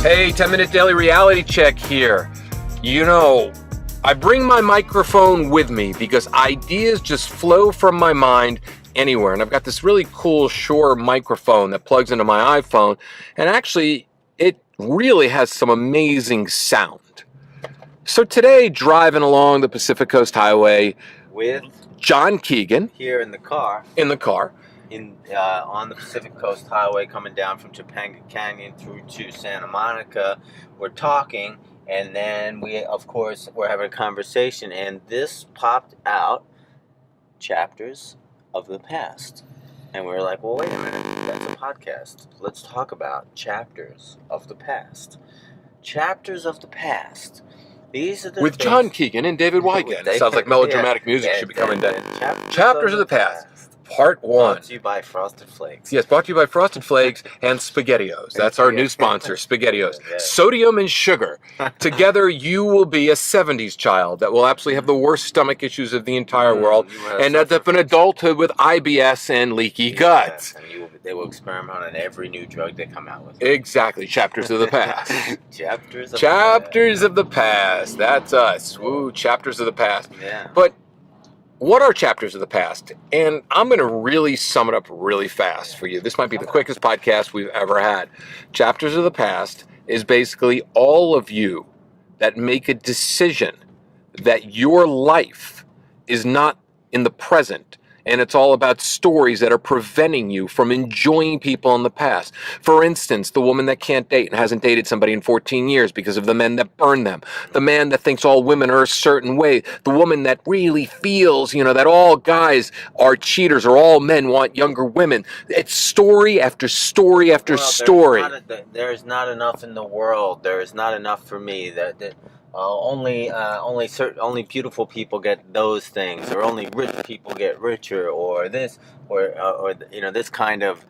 Hey, 10-minute daily reality check here. You know, I bring my microphone with me because ideas just flow from my mind anywhere. And I've got this really cool Shure microphone that plugs into my iPhone. And actually, it really has some amazing sound. So today, driving along the Pacific Coast Highway with John Keegan here in the car on the Pacific Coast Highway coming down from Topanga Canyon through to Santa Monica. We're talking, and then we're having a conversation, and this popped out, chapters of the past. And we're like, well, wait a minute, that's a podcast. Let's talk about chapters of the past. Chapters of the past. These are the with John Keegan and David Wygant. It sounds like melodramatic music should be coming down. Chapters of the past. Part 1. Brought to you by Frosted Flakes. Yes, brought to you by Frosted Flakes and SpaghettiOs. That's our new sponsor, SpaghettiOs. Yeah. Sodium and sugar. Together, you will be a 70s child that will absolutely have the worst stomach issues of the entire world and end up in adulthood with IBS and leaky guts. Yes, and they will experiment on every new drug they come out with. Exactly. Chapters of the past. Chapters of the past. That's us. Woo, chapters of the past. Yeah. But what are chapters of the past? And I'm going to really sum it up really fast for you. This might be the quickest podcast we've ever had. Chapters of the past is basically all of you that make a decision that your life is not in the present. And it's all about stories that are preventing you from enjoying people in the past. For instance, the woman that can't date and hasn't dated somebody in 14 years because of the men that burn them. The man that thinks all women are a certain way. The woman that really feels, that all guys are cheaters or all men want younger women. It's story after story after story. There's not enough in the world. There is not enough for me. Only beautiful people get those things, or only rich people get richer, or this, or this kind of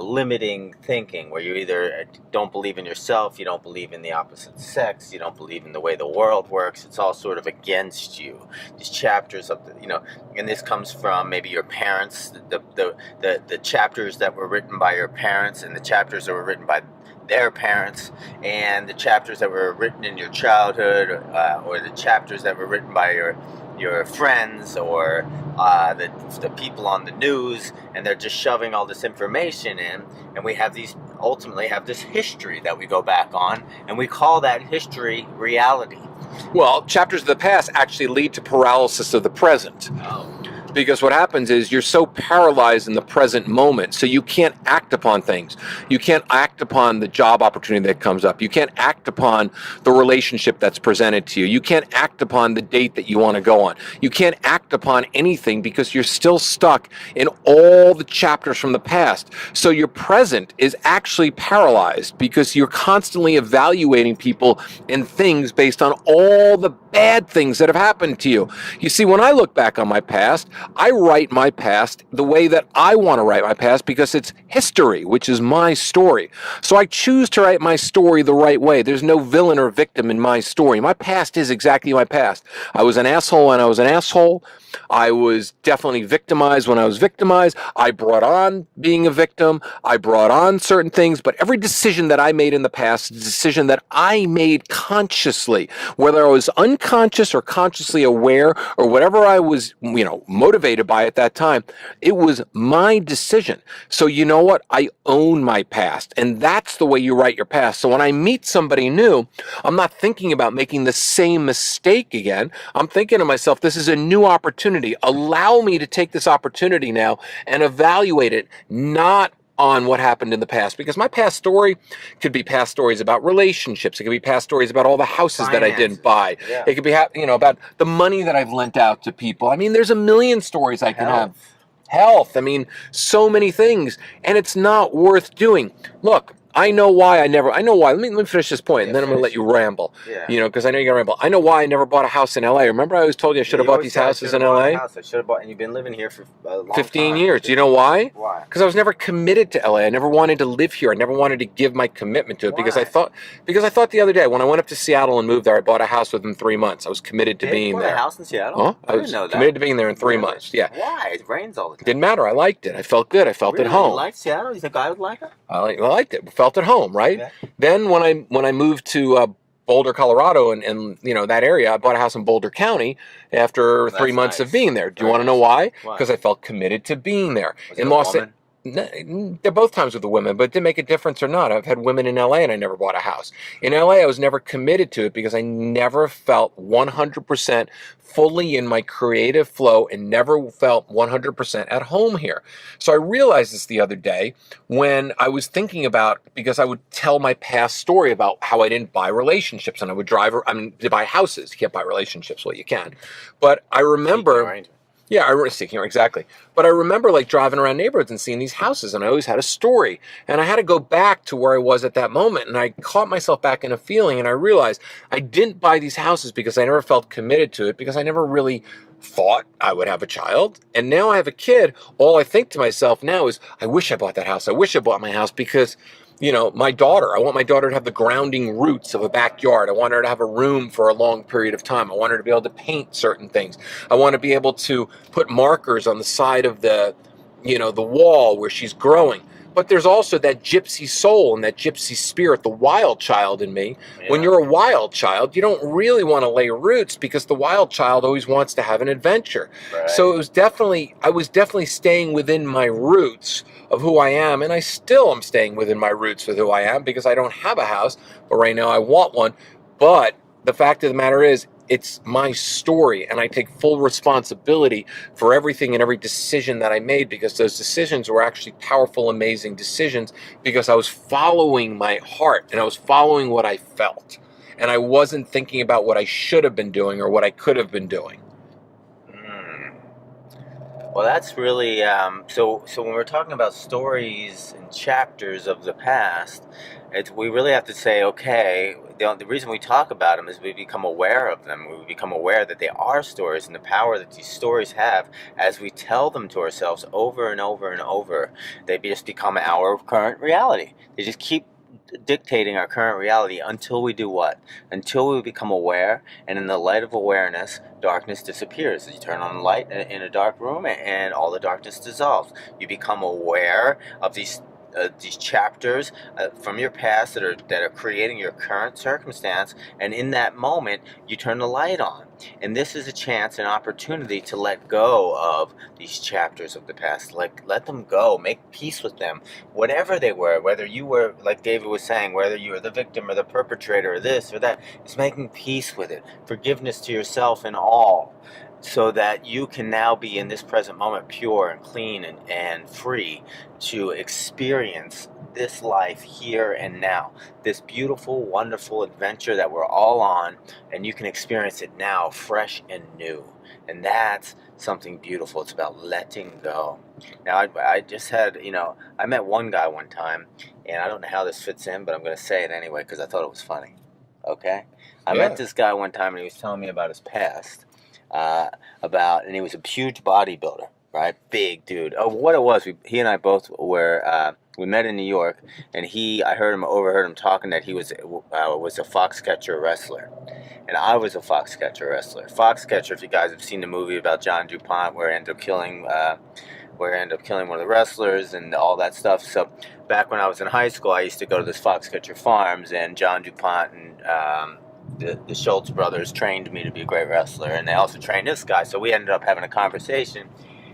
limiting thinking, where you either don't believe in yourself, you don't believe in the opposite sex, you don't believe in the way the world works. It's all sort of against you. These chapters of and this comes from maybe your parents, the chapters that were written by your parents, and the chapters that were written by their parents, and the chapters that were written in your childhood, or the chapters that were written by your friends, or the people on the news, and they're just shoving all this information in, and we ultimately have this history that we go back on, and we call that history reality. Well, chapters of the past actually lead to paralysis of the present. Oh. Because what happens is you're so paralyzed in the present moment, so you can't act upon things. You can't act upon the job opportunity that comes up. You can't act upon the relationship that's presented to you. You can't act upon the date that you want to go on. You can't act upon anything because you're still stuck in all the chapters from the past. So your present is actually paralyzed because you're constantly evaluating people and things based on all the bad things that have happened to you. You see, when I look back on my past, I write my past the way that I want to write my past because it's history, which is my story. So I choose to write my story the right way. There's no villain or victim in my story. My past is exactly my past. I was an asshole when I was an asshole. I was definitely victimized when I was victimized. I brought on being a victim. I brought on certain things, but every decision that I made in the past is a decision that I made consciously, whether I was unconscious or consciously aware or whatever I was, motivated by at that time. It was my decision. So you know what? I own my past, and that's the way you write your past. So when I meet somebody new, I'm not thinking about making the same mistake again. I'm thinking to myself, this is a new opportunity. Allow me to take this opportunity now and evaluate it, not on what happened in the past, because my past story could be past stories about relationships. It could be past stories about all the houses that I didn't buy. Yeah. It could be, about the money that I've lent out to people. I mean, there's a million stories I can have. Health. I mean, so many things, and it's not worth doing. Look, I know why. Let me finish this point, and then I'm going to let you ramble. Yeah. Because I know you're going to ramble. I know why I never bought a house in L.A. Remember I always told you I should have bought these houses in L.A.? I should have bought, and you've been living here for a long 15 time. years. Do you know why? Why? Because I was never committed to L.A. I never wanted to live here. I never wanted to give my commitment to it. Why? Because I thought the other day when I went up to Seattle and moved there, I bought a house within 3 months. I was committed to being there. A house in Seattle? Huh? I didn't know that. Committed to being there in 3 months. Yeah. Why? It rains all the time. Didn't matter. I liked it. I felt good. I felt Really? at home. You liked Seattle? You think I would like it? I liked it. felt at home, right? Yeah. Then when I moved to Boulder, Colorado, and that area, I bought a house in Boulder County after 3 months of nice. being there. Do you Very want to know nice. why? Because I felt committed to being there. Was In it a Los woman? They're both times with the women, but it didn't make a difference or not. I've had women in LA and I never bought a house. In LA, I was never committed to it because I never felt 100% fully in my creative flow and never felt 100% at home here. So I realized this the other day when I was thinking about, because I would tell my past story about how I didn't buy relationships and I would to buy houses. You can't buy relationships, well, you can. But I remember... Yeah, I was seeking exactly. But I remember like driving around neighborhoods and seeing these houses, and I always had a story. And I had to go back to where I was at that moment, and I caught myself back in a feeling, and I realized I didn't buy these houses because I never felt committed to it, because I never really thought I would have a child. And now I have a kid. All I think to myself now is, I wish I bought that house. I wish I bought my house because... my daughter, I want my daughter to have the grounding roots of a backyard. I want her to have a room for a long period of time. I want her to be able to paint certain things. I want to be able to put markers on the side of the wall where she's growing. But there's also that gypsy soul and that gypsy spirit, the wild child in me. Yeah. When you're a wild child, you don't really want to lay roots because the wild child always wants to have an adventure. Right. So I was definitely staying within my roots of who I am, and I still am staying within my roots with who I am because I don't have a house, but right now I want one. But the fact of the matter is, it's my story, and I take full responsibility for everything and every decision that I made, because those decisions were actually powerful, amazing decisions, because I was following my heart and I was following what I felt, and I wasn't thinking about what I should have been doing or what I could have been doing. Well, that's really so when we're talking about stories and chapters of the past, we really have to say, okay, the reason we talk about them is we become aware of them. We become aware that they are stories, and the power that these stories have as we tell them to ourselves over and over and over. They just become our current reality. They just keep dictating our current reality until we do what? Until we become aware, and in the light of awareness, darkness disappears. You turn on the light in a dark room, and all the darkness dissolves. You become aware of these chapters from your past that are creating your current circumstance, and in that moment you turn the light on, and this is a chance, an opportunity to let go of these chapters of the past. Let them go, make peace with them, whatever they were, whether you were, like David was saying, whether you were the victim or the perpetrator or this or that. It's making peace with it, forgiveness to yourself and all, so that you can now be in this present moment pure and clean and free to experience this life here and now, this beautiful, wonderful adventure that we're all on, and you can experience it now fresh and new. And that's something beautiful. It's about letting go. Now, I just had, I met one guy one time, and I don't know how this fits in, but I'm going to say it anyway because I thought it was funny. Okay? I met this guy one time, and he was telling me about his past. And he was a huge bodybuilder, right? Big dude. Oh, what it was, he and I both were, we met in New York, and I overheard him talking that he was a Foxcatcher wrestler, and I was a Foxcatcher wrestler. Foxcatcher, if you guys have seen the movie about John DuPont, where he ended up killing one of the wrestlers and all that stuff. So back when I was in high school, I used to go to this Foxcatcher Farms, and John DuPont and the Schultz brothers trained me to be a great wrestler, and they also trained this guy. So we ended up having a conversation,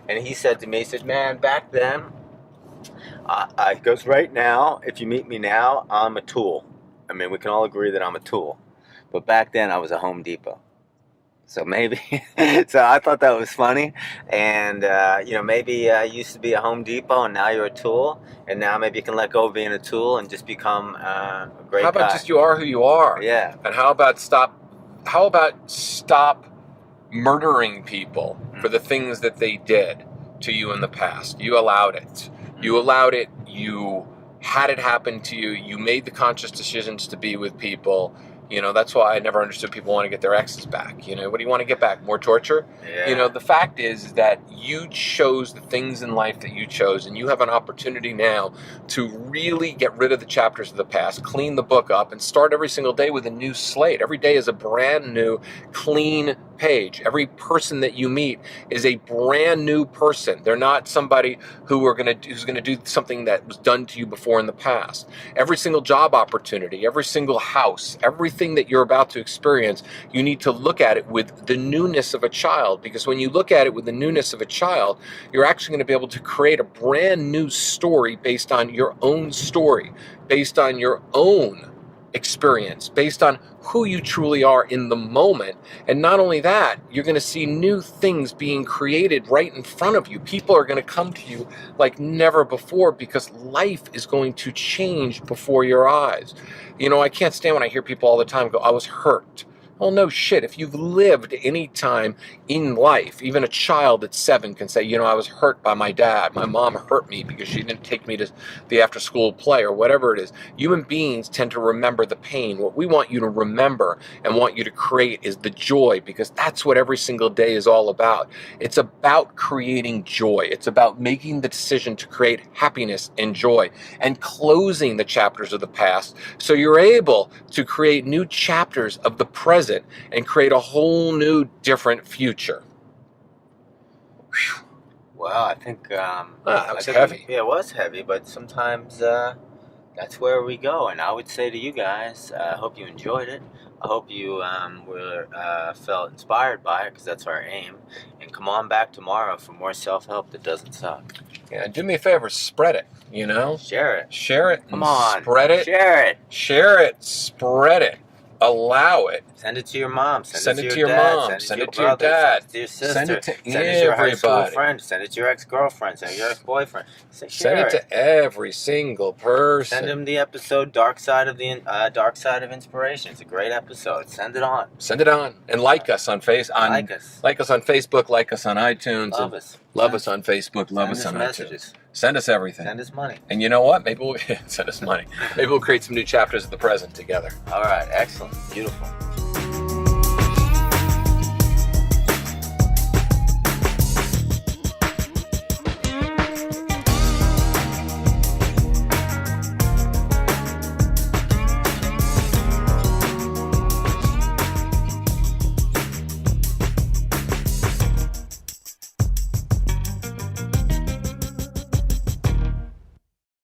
and he said to me, he said, man, back then, he goes, right now, if you meet me now, I'm a tool. I mean, we can all agree that I'm a tool, but back then I was a Home Depot. So maybe, so I thought that was funny, and maybe you used to be a Home Depot, and now you're a tool, and now maybe you can let go of being a tool and just become a great guy. How about just you are who you are? Yeah. And how about stop murdering people for the things that they did to you in the past? You allowed it. You allowed it. You had it happen to you. You made the conscious decisions to be with people. That's why I never understood people want to get their exes back. What do you want to get back? More torture? Yeah. The fact is that you chose the things in life that you chose, and you have an opportunity now to really get rid of the chapters of the past, clean the book up, and start every single day with a new slate. Every day is a brand new, clean page. Every person that you meet is a brand new person. They're not somebody who's going to do something that was done to you before in the past. Every single job opportunity, every single house, everything that you're about to experience, you need to look at it with the newness of a child, because when you look at it with the newness of a child, you're actually going to be able to create a brand new story based on your own story, based on your own experience, based on who you truly are in the moment. And not only that, you're going to see new things being created right in front of you. People are going to come to you like never before, because life is going to change before your eyes. You know, I can't stand when I hear people all the time go, I was hurt. Well, no shit. If you've lived any time in life, even a child at 7 can say, you know, I was hurt by my dad. My mom hurt me because she didn't take me to the after-school play, or whatever it is. Human beings tend to remember the pain. What we want you to remember and want you to create is the joy, because that's what every single day is all about. It's about creating joy. It's about making the decision to create happiness and joy and closing the chapters of the past so you're able to create new chapters of the present and create a whole new different future. Whew. Well, I think that was heavy. Yeah, it was heavy, but sometimes that's where we go. And I would say to you guys, I hope you enjoyed it. I hope you felt inspired by it, because that's our aim. And come on back tomorrow for more self-help that doesn't suck. Yeah, do me a favor, spread it, you know? Share it. Share it. Come on. Spread it. Share it. Share it. Spread it. Allow it. Send it to your mom. Send it to your mom. Send it to your dad. Send it to your sister. Send it to Send it to your high school everybody. friend. Send it to your ex-girlfriend. Send it to your ex-boyfriend. Send it to every single person. Send them the episode Dark Side of Inspiration. It's a great episode. Send it on. Send it on. And like us on Like us. Like us on Facebook, like us on iTunes. Love us. Love us on Facebook, love us on messages. iTunes. Send us everything. Send us money. And you know what? Maybe we'll send us money. Maybe we'll create some new chapters of the present together. All right. Excellent. Beautiful.